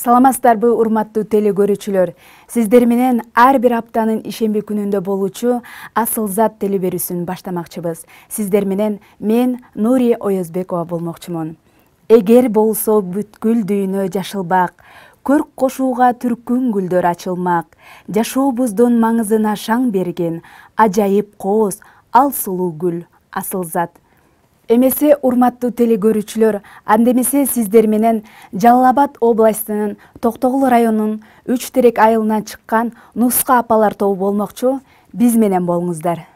Саламатсыздарбы, урматтуу телекөрүүчүлөр. Сиздер менен ар бир аптанын ишемби күнүндө болуучу Асыл зат телеберүүсүн баштамакчыбыз. Сиздер менен мен Нури Оязбекова болмокчумун. Эгер болсо бүткүл дүйнө жашылбак, көрк кошууга түркүн гүлдөр ачылмак, жашообуздун маңызына шаң берген ажайып кооз ал сулуу гүл Асыл зат. Эмесе, урматтуу телекөрүүчүлөр, андемесе сиздер менен Жалал Абад областынын Токтогул районунун 3 терек айылынан чыккан Нуска апалар тобу болмокчу. Биз менен болуңуздар.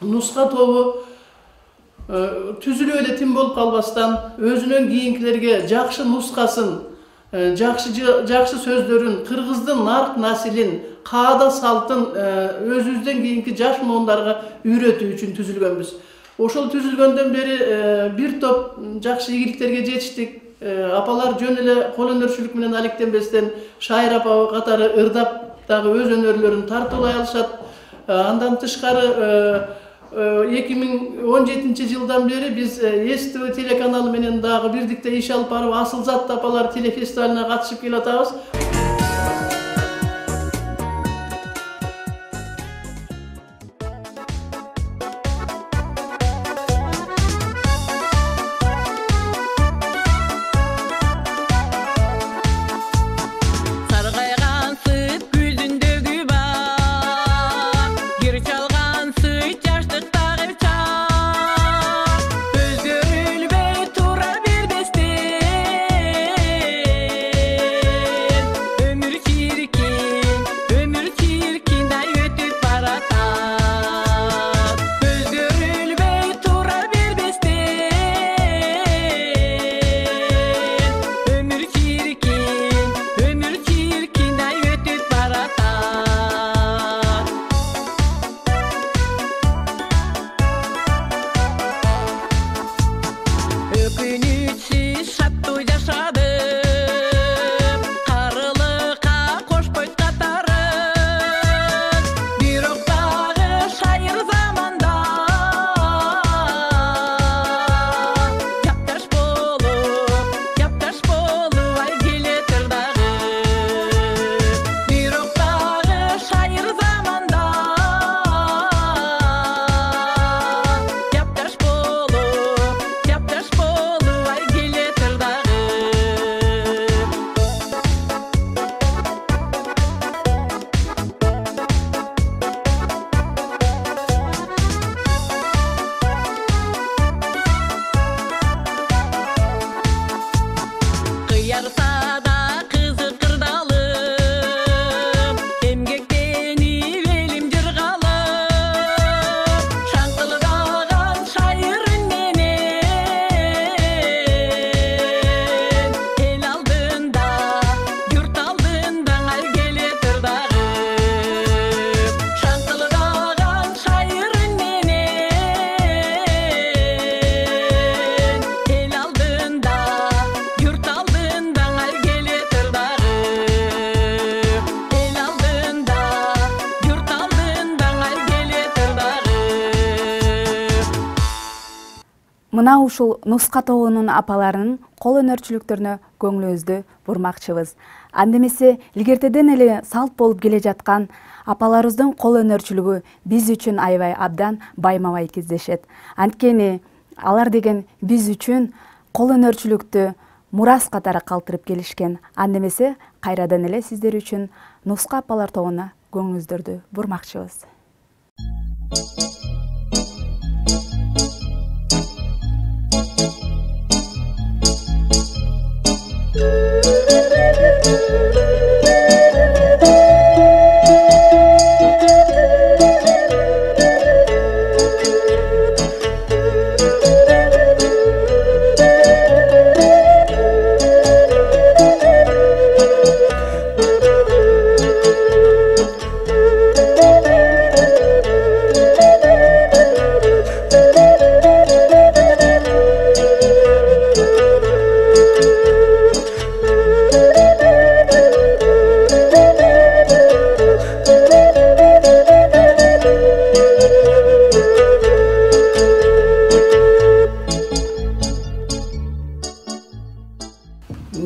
Нуска тобу түзүлүп эле тим болуп калбастан өзүнүн кийинкилерге жакшы нускасын, жакшы сөздөрүн, кыргыздын нарк насилин, каада салтын өзүбүздөн кийинки жаш муундарга үйрөтүү үчүн түзүлгөнбүз. Ошол түзүлгөндөн бери бир топ жакшы ийгиликтерге жетиштик. Апалар жөн эле кол өнөрчүлүк менен алектенбестен Шайыр апа катары ырдап дагы өз өнөрлөрүн тартуулай алышат. Андан тышкары 2017 жылдан бери биз СТВ телеканалы менен дагы бирдикте иш алып барып Асыл зат апалар телефестивалына катышып келатабыз. Мына ушул нуска тобунун апаларынын кол өнөрчүлүктөрүнө көңүлүбүздү бурмакчыбыз. Андемесе илгертеден эле салт болуп келе жаткан апаларыбыздын кол өнөрчүлүгү биз үчүн аябай абдан байма-бай кездешет. Анткени алар деген биз үчүн кол өнөрчүлүктү мурас катары калтырып келишкен. Андемесе кайрадан эле сиздер үчүн нуска апалар тобуна көңүлүңүздөрдү бурмакчыбыз.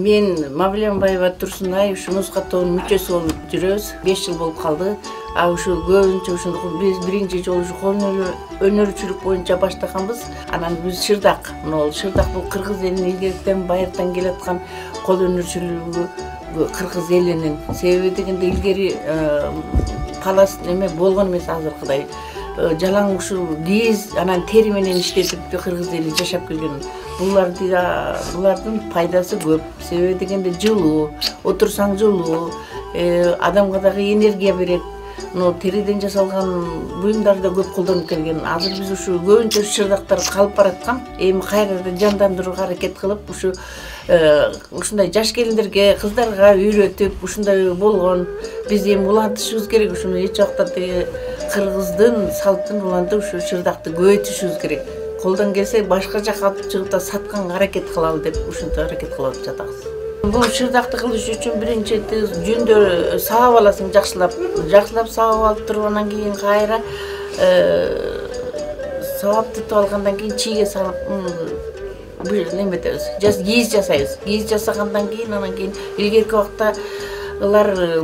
Мен Мавленбаева Турсунай ушу нуска тобунун мүчөсү болуп жүрөбүз. 5 жыл болуп калды. Ушу көбүнчө ушундук биз биринчи жолу ушу кол өнөрчүлүк боюнча баштаганбыз. Анан биз Шырдак, Шырдак бул кыргыз элинин илгертен байыртан келаткан кол өнөрчүлүгү кыргыз элинин. Себеби дегенде илгери талас неме болгон эмес азыркыдай. Жалаң ушул кийиз анан тери менен иштетип кыргыз эли жашап келген. Булардын пайдасы көп. Себеби дегенде жылуу, отурсаң жылуу, адамга дагы энергия берет. Териден жасалган буюмдар да көп колдонуп келген. Азыр биз ушу көбүнчө Шырдактар калып бараткан. Эми кайрадан жандандырууга аракет кылып, ушундай жаш келиндерге, кыздарга үйрөтүп, ушундай болгон. Биз эми улантышыбыз керек. Ушуну эч убакта кыргыздын салттын улантып ушу Шырдакты көбөйтүшүбүз керек. Колдон келсе башка жака алып чыгып да сатканга аракет кылалы деп ушинтип аракет кылып жатабыз. Бул Шырдакты кылыш үчүн биринчи жүндө саап аласың, жакшылап саап алып туруп, анан кийин кайра саап түтүп алгандан кийин чийге салып неметебиз. Кийиз жасайбыз. Кийиз жасагандан кийин анан кийин илгерки убакта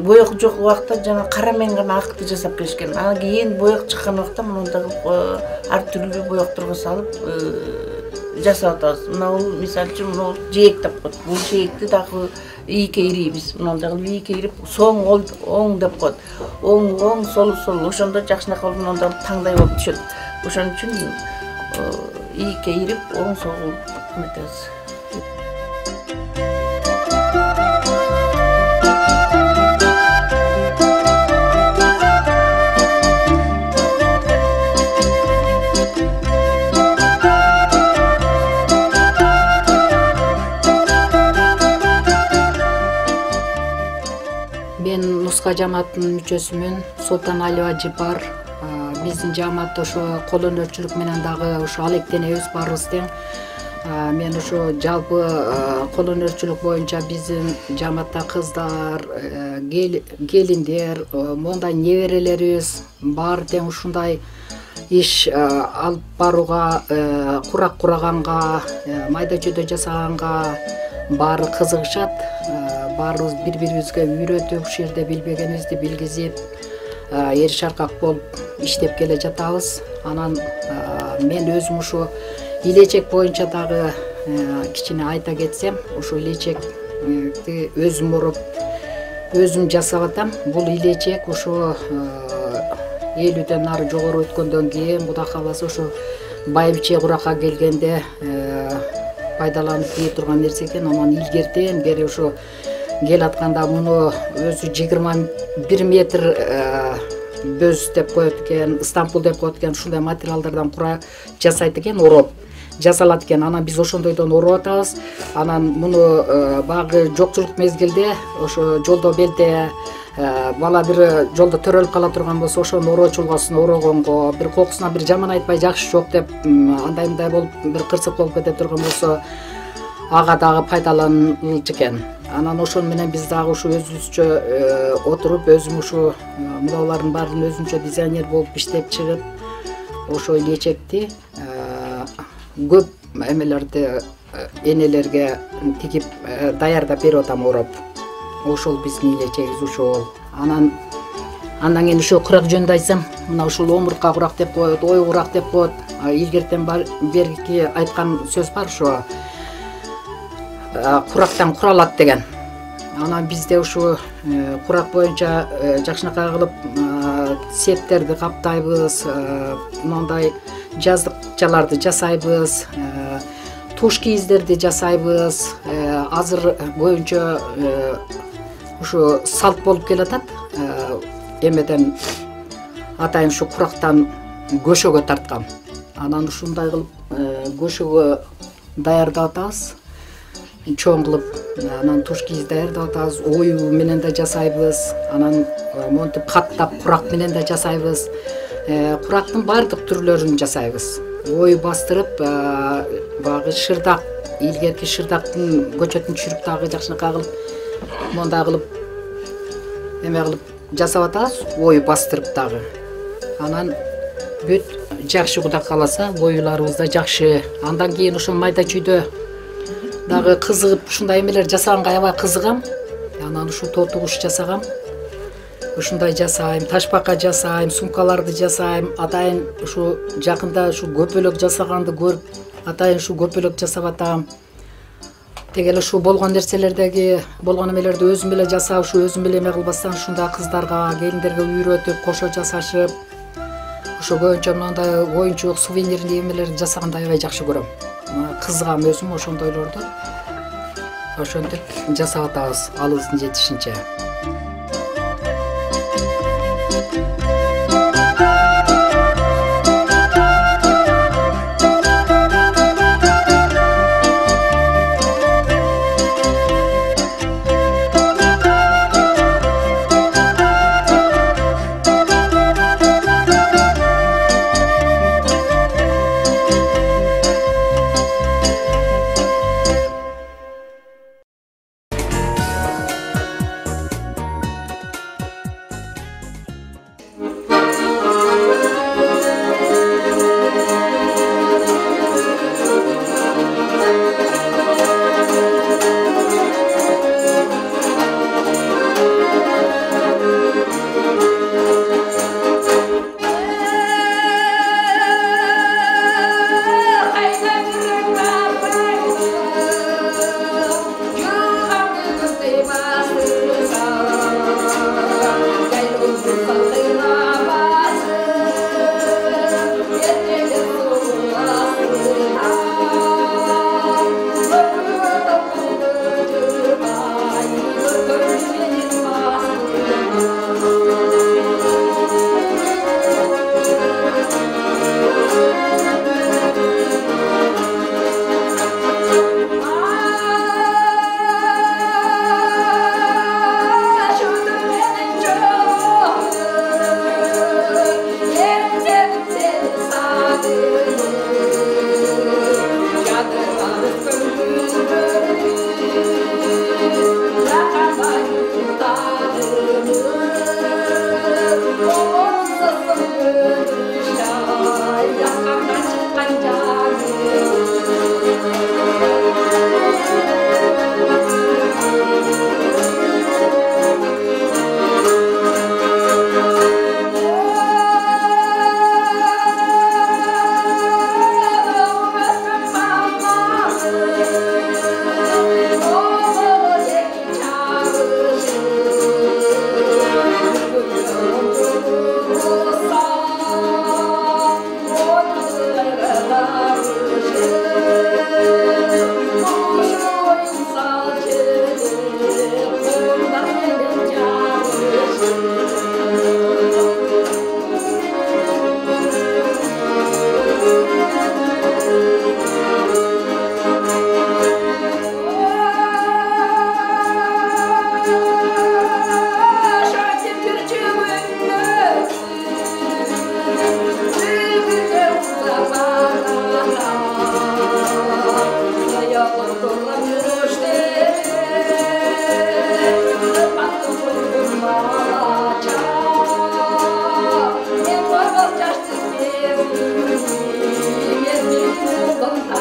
боек жок убакта жана кара менен гана акты жасап келишкен. Анан кийин боек чыккан убакта мындагы ар түрдүү боекторго салып жасап атабыз. Бул мисалы үчүн жээк деп коет. Бул жээкти дагы ийке ирийбиз. Мындагы ийке ирип соң оң деп коет. Оң сол ошондо жакшынакай болуп мындай таңдай болуп түшөт. Ошон үчүн ийке ирип оң сол эметебиз. Мен нуска жамаатынын мүчөсүмүн, Султаналиева Жипар. Биздин жамаатта ошо кол өнөрчүлүк менен дагы ошо алектенебиз баарыбыз тең. Мен ошо жалпы кол өнөрчүлүк боюнча биздин жамаатта кыздар, келиндер, мондай неберелерибиз баары тең ушундай иш алып барууга, курак кураганга, майда чүйдө жасаганга баары кызыгышат. Баарыбыз бири-бирибизге үйрөтүп, ушул жерде билбегенибизди билгизип, эр шаркак болуп иштеп келе жатабыз. Анан мен өзүм ушу илечек боюнча дагы кичине айта кетсем, ушу илечекти өзүм уруп, өзүм жасап атам. Бул илечек ушу 50ден ары жогору өткөндөн кийин Кудай кааласа ушу байбиче куракка келгенде пайдаланып кие турган нерсе экен. Анан илгертен бери ушу кел атканда муну өзү 21 метр бөз деп коет экен, Стамбул деп коет экен, ушундай материалдардан жасайт экен, ороп жасалат экен. Анан биз ошондойдон ороп атабыз. Анан муну багы жокчулук мезгилде ошо жолдо белде бала бир жолдо төрөлүп кала турган болсо, ошону ороочулгосун орогонго, бир кокусуна бир жаман айтпай жакшы жок деп андай мындай болуп бир кырсык болуп кете турган болсо, ага дагы пайдаланылчу экен. Анан ошон менен биз дагы ушу өзүбүзчө отуруп, өзүм ушу муналардын баарын өзүнчө дизайнер болуп иштеп чыгып, ошо илечекти көп эмелерди энелерге тигип даярдап берип атам ороп. Ошол биздин келечегибиз ошол. Андан кийин ошо курак жөнүндө айтсам, мына ушул омуртка курак деп коет, ой курак деп коет. Илгертен берки айткан сөз бар ошо. Курактан куралат деген. Анан бизде ушу курак боюнча жакшынакай кылып сеттерди каптайбыз, мындай жаздыкчаларды жасайбыз, туш кийиздерди жасайбыз. Азыр көбүнчө ушу салт болуп келатат. Эмеден атайын ушу курактан көшөгө тарткан. Анан ушундай кылып көшөгө даярдап атабыз. Чоң кылып, анан туш кийиз даярдап атабыз, ою менен да жасайбыз. Анан монтип каттап курак менен да жасайбыз. Курактын бардык түрлөрүн жасайбыз. Ой бастырып, багы шырдак, илгерки шырдактын көчөтүн түшүрүп дагы жакшынакай кылып, мондай кылып эме кылып жасап атабыз, ой бастырып дагы. Анан бүт жакшы Кудай кааласа, оюларыбыз да жакшы. Андан кийин ошо майда чүйдө дагы кызыгып ушундай эмелер жасаганга аябай кызыгам. Анан ушу тоту куш жасагам. Ушундай жасайм, ташбака жасайм, сумкаларды жасайм. Атайын ушу жакында ушу көпөлөк жасаганды көрүп, атайын ушу көпөлөк жасап атам. Тегел ушу болгон нерселердеги, болгон эмелерди өзүм эле жасап, ушу өзүм эле эме кылбастан ушундай кыздарга, келиндерге үйрөтүп, кошо жасашып, ушу көбүнчө мындай оюнчулук, сувенирлик эмелерди жасаганды аябай жакшы көрөм. Кызыгам өзүм ошондойлорду. Ошентип жасап атабыз алыбыздын жетишинче.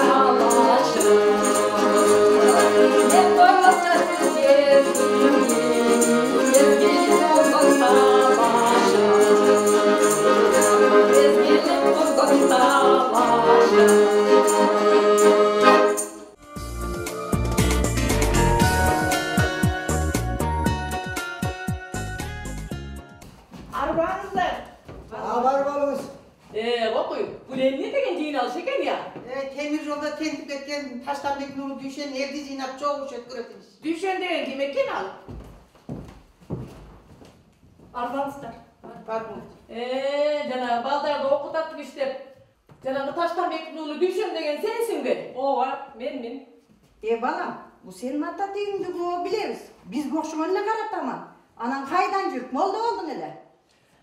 Allah Bu ne деген жыйналыш экен ya? Temir yolda tentip etken Taşlanbek Nuru Düşen evde ziynap çok uçet göretiniz. Düşen деген kim eкен al? Арбаңыздар. Var bu. Жана балдарды окутат иштеп. Жанагы Таштанбек уулу Дүйшөн деген сенсиңби? Ооба, менмин. Balam, bu senin ata teyingdi o bileriz. Biz boşuna ne karatama. Anan kaydan жүрүп, molda oldun hele.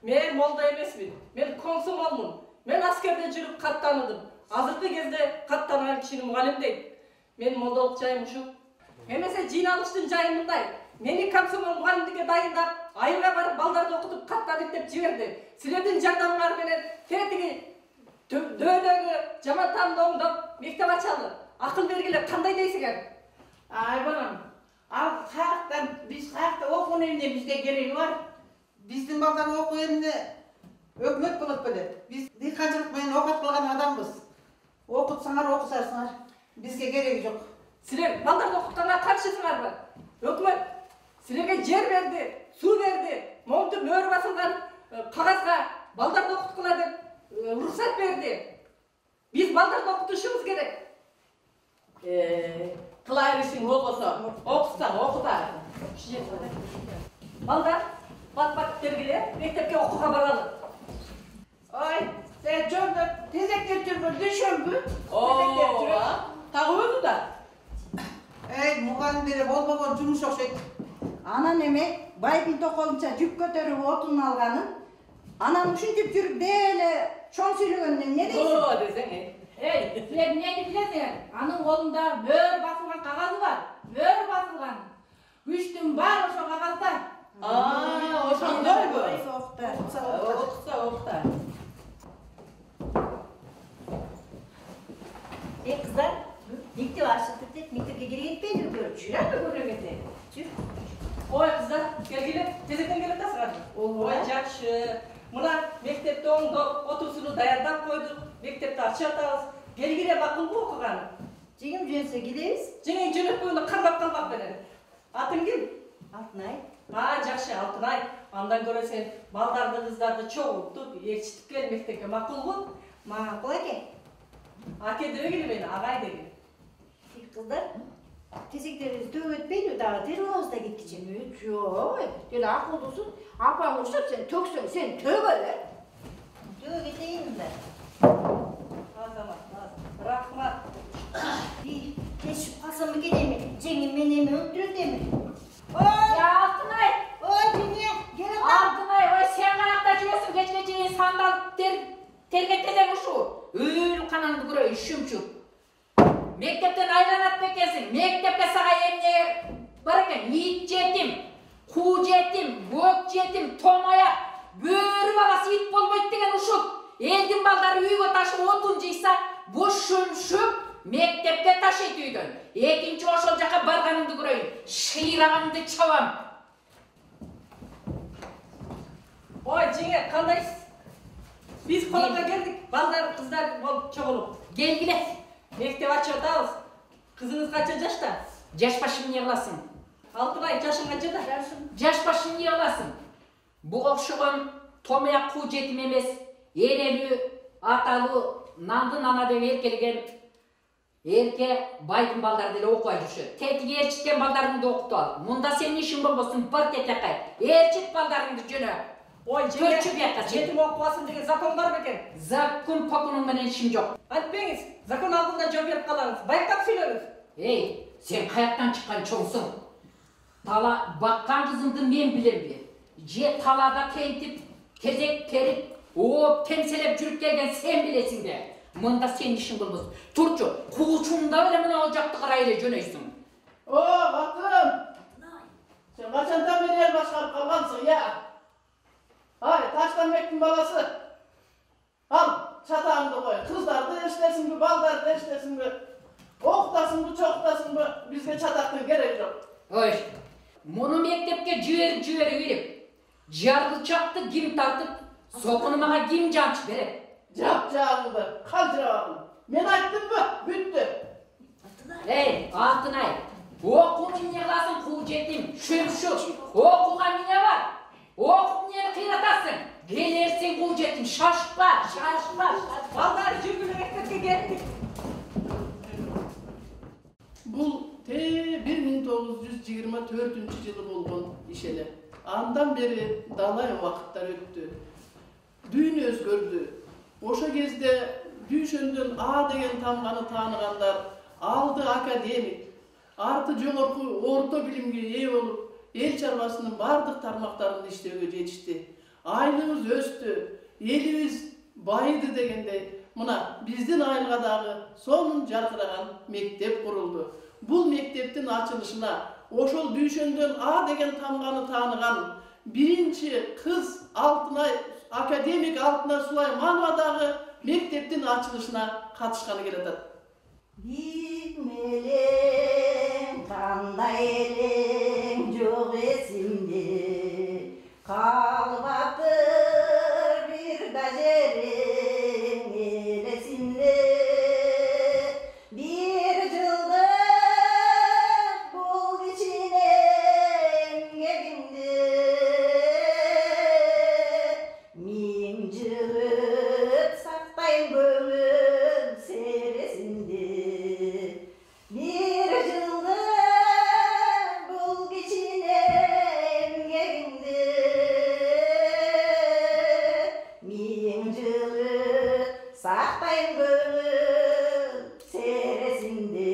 Мен молда эмесмин. Мен комсомолмун. Мен аскерде жүрүп каттаныдым. Азыркы кезде каттанган кишини мугалим дейт. Мен молдолук жайым ушу. Эмесе жыйналыштын жайы мындай. Мени комсомол мугалимдикке дайындап, айылга барып балдарды окутуп каттадык деп жиберди. Силердин жардамыңар менен тетиги дөдөгү жаматамды оңдоп мектеп ачалы. Акыл бергиле кандай дейсиңер? Ay balam, al kayaktan, biz kayakta okun emne bizde gereği var. Bizden baldan oku emni ökmet bulup böyle. Biz dikkaçılık beyin okat kılgan adamız. Okutsanar okusarsınlar. Bizge gereği yok. Силер балдарды окутканга каршысыңарбы? Өкмөт силерге жер берди, суу берди, монтуп мөөр басылган кагазга балдарды окуткула деп уруксат берди. Биз балдарды окутушубуз керек. Кыла беришиң болбосо, окутсаң окута. Балдар, бат бергиле, мектепке окууга баралы. Ay, sen жолдо тезектер жүргөн düşönbү? Тагы өзү да. Muğalimlere bol bol cumuş okşayt. Anan emek, baybın tokolunca jüp götürüp otun alganın. Anan uşuntip жүрүp dele çoğun söylөгөндөн ne deysin? Desең, Силер эмнени билесиңер? Анын колунда мөөр басылган кагазы бар. Мөөр басылган. Күчтүн баары ошо кагазда. ошондойбу? Oksa Окута. Kızlar, mektebi açtık dedik, mektebe geri gitmeyin diyorum. Şuraya mı göremedi? Ой, кыздар, келгиле, тезектен келип атасыңар. Ой, жакшы. Мына мектепти оңдоп, отурсуну даярдап койдук. Мектепти ачып атабыз. Келгиле макулбу окуган? Жеңим жөнсө келебиz. Жеңиң жөнөкпөгөндө кармап калмак менен. Атың ким? Алтынай. Жакшы, Алтынай. Андан көрө сен балдарды, кыздарды чогултуп, ээрчитип кел мектепке, макулбу? Макул экен. Аке дебегиле мени, агай дегиле. Kızlar, tezekleriniz dövütmeyin daha terörüz da gidecek. Жок, сен акылдысың. Апаң урушса сен төксөң, сен төгөлө. Yok edeyim ben. Азамат, рахмат. Bir teşvik kalsam mı gideyim mi? Cengim beni mi öldürür mi? Ya Алтынай, Oy dünya, gel lan. Алтынай, ой сен каякта жүрөсүң кечке чейин сандал тергеттесең ушу. Өл канаңды көрөй, шүмчүк. Мектептен айланат бекенсиң. Мектепке сага эмне бар экен? Ит жетим, ку жетим, көк жетим, томая, бөрү баласы ит болбойт деген ушул. Элдин балдары үйгө ташып отун жыйса, бу шүмшүк мектепке ташыйт үйдөн. Экинчи ошол жака барганыңды көрөйүн. Шыйрагыңды чабам. Ой, жеңе, кандайсыз? Биз конокко келдик, балдар, кыздар болуп чогулуп. Келгиле. Мектеп ачып атабыз. Кызыңыз канча жашта? Жашпашым эмне кыласың? Алтынай, жашың канчада? Жашпашым эмне кыласың? Буга окшогон томая ку жетим эмес, энелүү, аталуу, нандын ана деп эркелеген эрке байдын балдары деле окубай жүрүшөт. Тетиги ээрчиткен балдарыңды окутуп ал. Мында сенин ишиң болбосун, бар тетекай. Ээрчит балдарыңды жөнө. Ой, жеңе, жетим окубасын деген закон бар бекен? Закон покунуң менен ишим жок. Айтпеңиз, закон алдында жооп берип калаңыз. Байкап сүйлөңүз. Эй, сен каяктан чыккан чоңсуң? Тала баккан кызыңды мен билемби? Же талада тентип, кезек терип, темселеп жүрүп келген сен билесиң де. Мында сенин ишиң болбос. Турчу, куучуңда эле мына ал жакты карай эле жөнөйсүң. Батым! Sen kaçandan beri el başkanı kalgansın ya? Hayır, Taşlanbek'in balası. Al, çatağını koy. Kızlar da işlesin mi, ballar da işlesin mi? Okutasın mı, çoktasın mı? Bizge çataktın gerek yok. Ой, муну мектепке жиберип берип, жаргылчакты ким тартып, сокуну мага ким жамчып берет? Cevap cevabını, kal cevabını. Ben ayttım mı? Büttü. Эй, Алтынай, окууну эмне кыласың, куу жетим, шөмшүк, окууга эмне бар? Окуп эмнени кыйратасың? Келерсиң куу жетим, шашпа. Балдар 4-жылы болгон иш эле. Андан бери далай убакыттар өттү. Дүйнө өзгөрдү. Ошо кезде дүйшөндөн А деген тамганы тааныгандар алды академик, арты жогорку орто билимге ээ болуп, эл чарбасынын бардык тармактарын иштөөгө жетишти. Айлыбыз өстү, элибиз байыды дегендей, мына биздин айылга дагы сонун жаркыраган мектеп курулду. Бул мектептин ачылышына ошол дүйшөндөн А деген тамганы тааныган биринчи кыз Алтынай, академик Алтынай Сулайманова дагы мектептин ачылышына катышканы келатат. Bilmelem kандай elem жоқ esimde, kalbatır bir da jerim elesinde. Bir жылдық бұл кичинем кегимде, миң жігіт сақтайын көңіл сересінде. Bir жылдық бұл кичинем кегимде, миң жігіт сақтайын көңіл сересінде.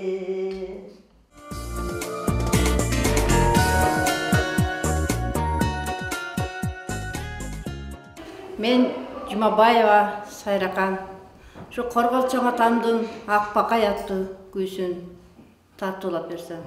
Мен Жұмабаева Сайракан. Şu Корголчоң атамдын Акбакай аттуу күйсүн тартуулап берсем.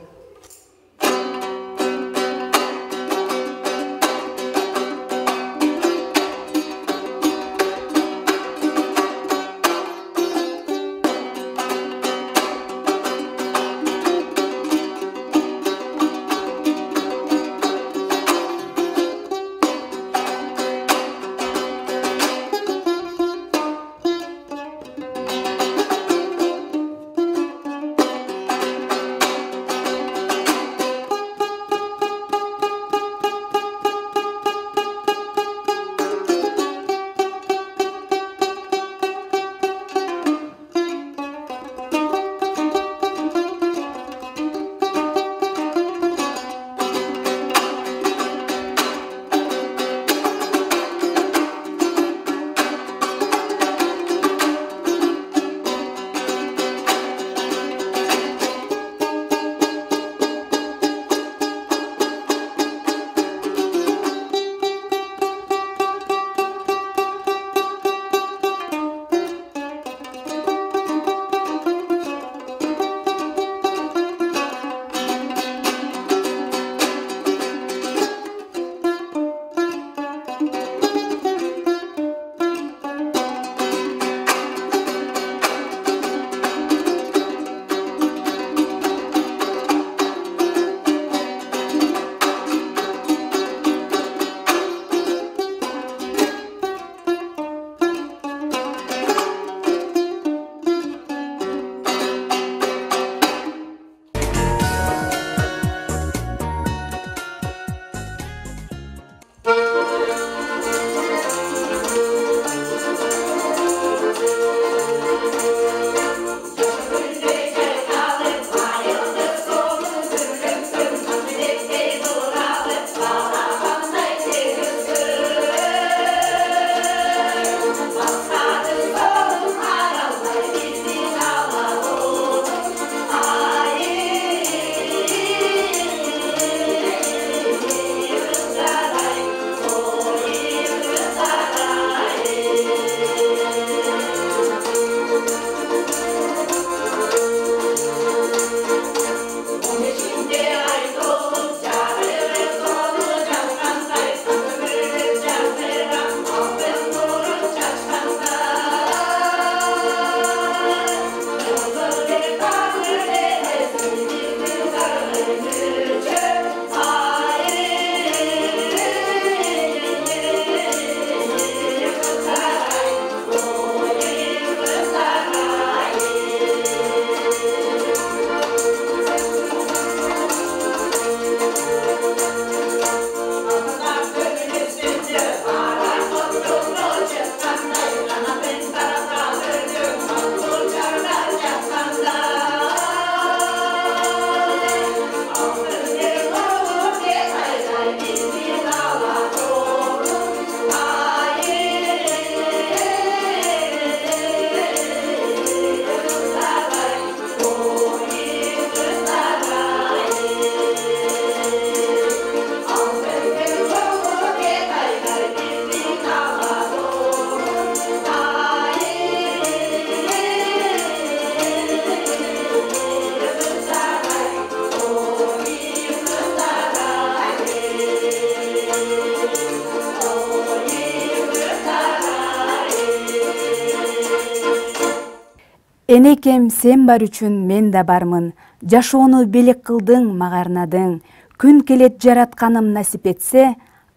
Энекем сен бар үчүн мен да бармын. Жашоону белек кылдың, мага арнадың. Күн келет жаратканым насип этсе,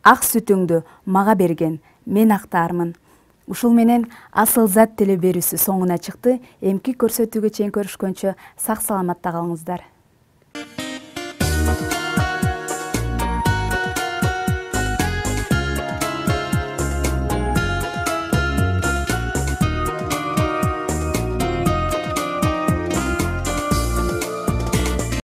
ак сүтүңдү мага берген, мен актаармын. Ушул менен Асыл зат теле берүүсү соңуна чыкты. Эмки көрсөтүүгө чейин көрүшкөнчө сак саламатта калыңыздар.